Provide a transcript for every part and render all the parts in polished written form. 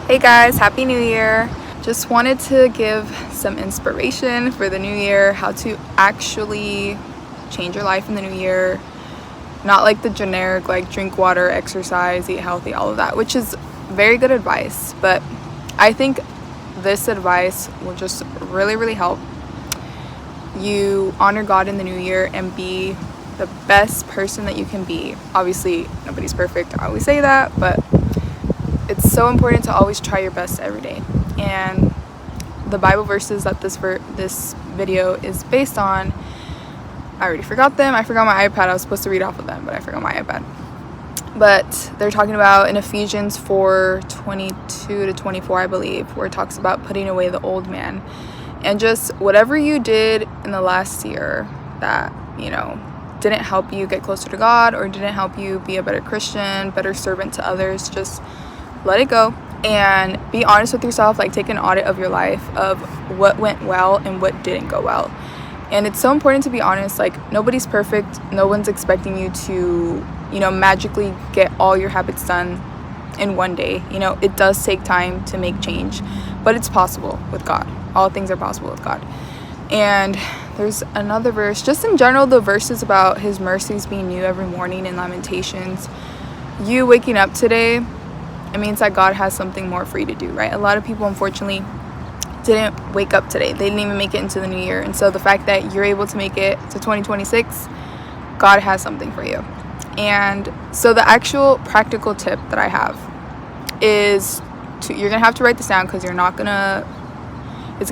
Hey guys, Happy New Year! Just wanted to give some inspiration for the new year, how to actually change your life in the new year. Not like the generic, like drink water, exercise, eat healthy, all of that, which is very good advice. But I think this advice will just really help you honor God in the new year and be the best person that you can be. Obviously, nobody's perfect, I always say that, but it's so important to always try your best every day. And the Bible verses that this video is based on, I already forgot them. I forgot my iPad. I was supposed to read off of them, but I forgot my iPad. But they're talking about in Ephesians 4:22-24, I believe, where it talks about putting away the old man. And just whatever you did in the last year that, didn't help you get closer to God or didn't help you be a better Christian, better servant to others, just let it go and be honest with yourself. Like, take an audit of your life of what went well and what didn't go well. And it's so important to be honest. Like, nobody's perfect. No one's expecting you to, magically get all your habits done in one day. It does take time to make change, but it's possible with God. All things are possible with God. And there's another verse, just in general, the verses about his mercies being new every morning in Lamentations. You waking up today, it means that God has something more for you to do, right? A lot of people, unfortunately, didn't wake up today. They didn't even make it into the new year. And so the fact that you're able to make it to 2026, God has something for you. And so the actual practical tip that I have is you're going to have to write this down because it's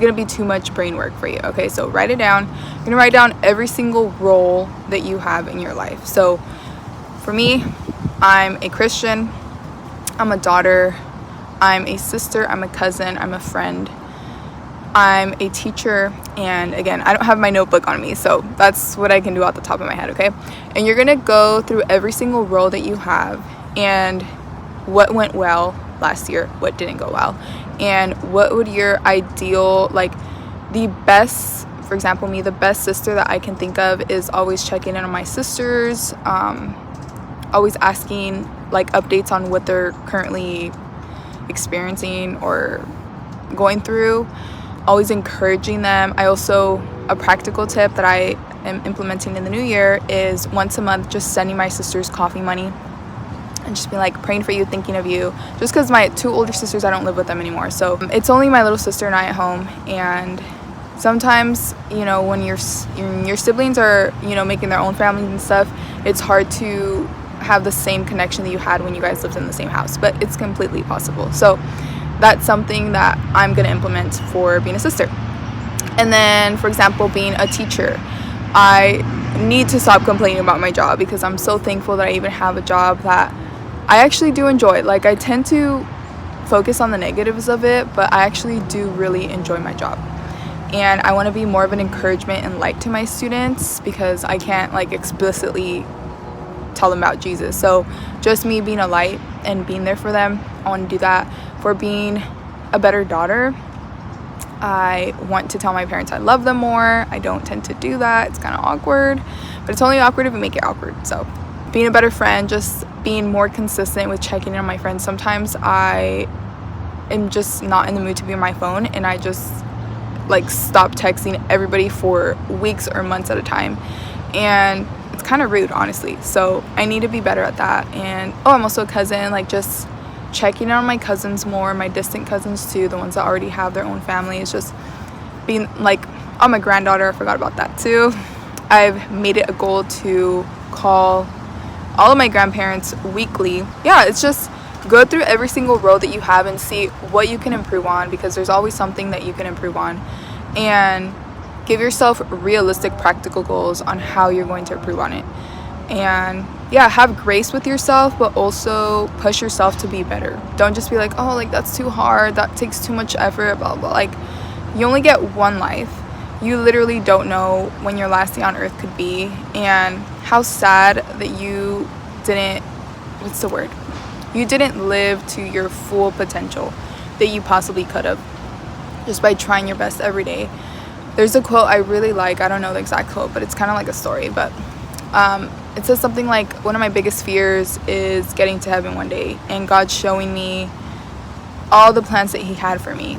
going to be too much brain work for you. Okay, so write it down. You're going to write down every single role that you have in your life. So for me, I'm a Christian. I'm a daughter, I'm a sister, I'm a cousin, I'm a friend, I'm a teacher, and again, I don't have my notebook on me, so that's what I can do off the top of my head, okay? And you're gonna go through every single role that you have and what went well last year, what didn't go well, and what would your ideal, the best, for example, me, the best sister that I can think of is always checking in on my sisters, always asking updates on what they're currently experiencing or going through, always encouraging them. A practical tip that I am implementing in the new year is once a month just sending my sisters coffee money and just be praying for you, thinking of you, just because my two older sisters, I don't live with them anymore, so it's only my little sister and I at home. And sometimes when your siblings are making their own families and stuff, it's hard to have the same connection that you had when you guys lived in the same house, but it's completely possible. So that's something that I'm going to implement for being a sister. And then, for example, being a teacher, I need to stop complaining about my job because I'm so thankful that I even have a job that I actually do enjoy. I tend to focus on the negatives of it, but I actually do really enjoy my job. And I want to be more of an encouragement and light to my students because I can't explicitly tell them about Jesus. So just me being a light and being there for them, I want to do that. For being a better daughter, I want to tell my parents I love them more. I don't tend to do that. It's kind of awkward, but it's only awkward if we make it awkward. So being a better friend, just being more consistent with checking in on my friends. Sometimes I am just not in the mood to be on my phone and I just stop texting everybody for weeks or months at a time, and it's kind of rude, honestly. So I need to be better at that. And I'm also a cousin, just checking in on my cousins more, my distant cousins too, the ones that already have their own families. Just being I'm a granddaughter, I forgot about that too. I've made it a goal to call all of my grandparents weekly. It's just go through every single role that you have and see what you can improve on, because there's always something that you can improve on, and give yourself realistic, practical goals on how you're going to improve on it. And have grace with yourself, but also push yourself to be better. Don't just be that's too hard, that takes too much effort, blah blah. You only get one life. You literally don't know when your last day on earth could be, and how sad that you didn't live to your full potential that you possibly could have, just by trying your best every day. There's a quote I really like. I don't know the exact quote, but it's kind of like a story. But it says something one of my biggest fears is getting to heaven one day and God showing me all the plans that he had for me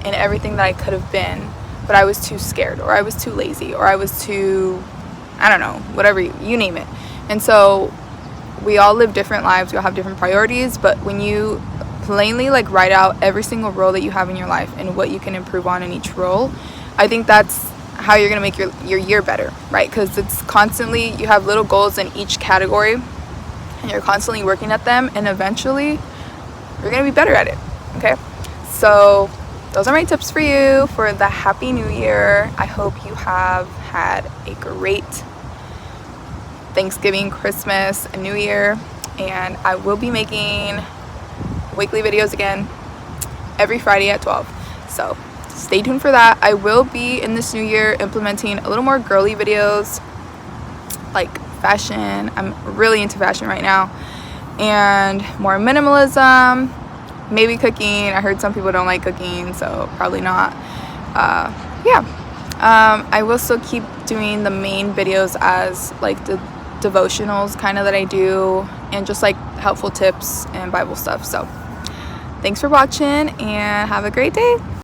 and everything that I could have been, but I was too scared, or I was too lazy, or I was too, I don't know, whatever, you name it. And so we all live different lives, we all have different priorities, but when you plainly like write out every single role that you have in your life and what you can improve on in each role, I think that's how you're gonna make your year better, right? Because it's constantly, you have little goals in each category and you're constantly working at them, and eventually you're gonna be better at it. Okay, so those are my tips for you for the Happy New Year. I hope you have had a great Thanksgiving, Christmas, and New Year, and I will be making weekly videos again every Friday at 12, so stay tuned for that. I will be in this new year implementing a little more girly videos, like fashion. I'm really into fashion right now, and more minimalism, maybe cooking. I heard some people don't like cooking, so probably not. I will still keep doing the main videos as like the devotionals kind of that I do, and just like helpful tips and Bible stuff. So thanks for watching and have a great day.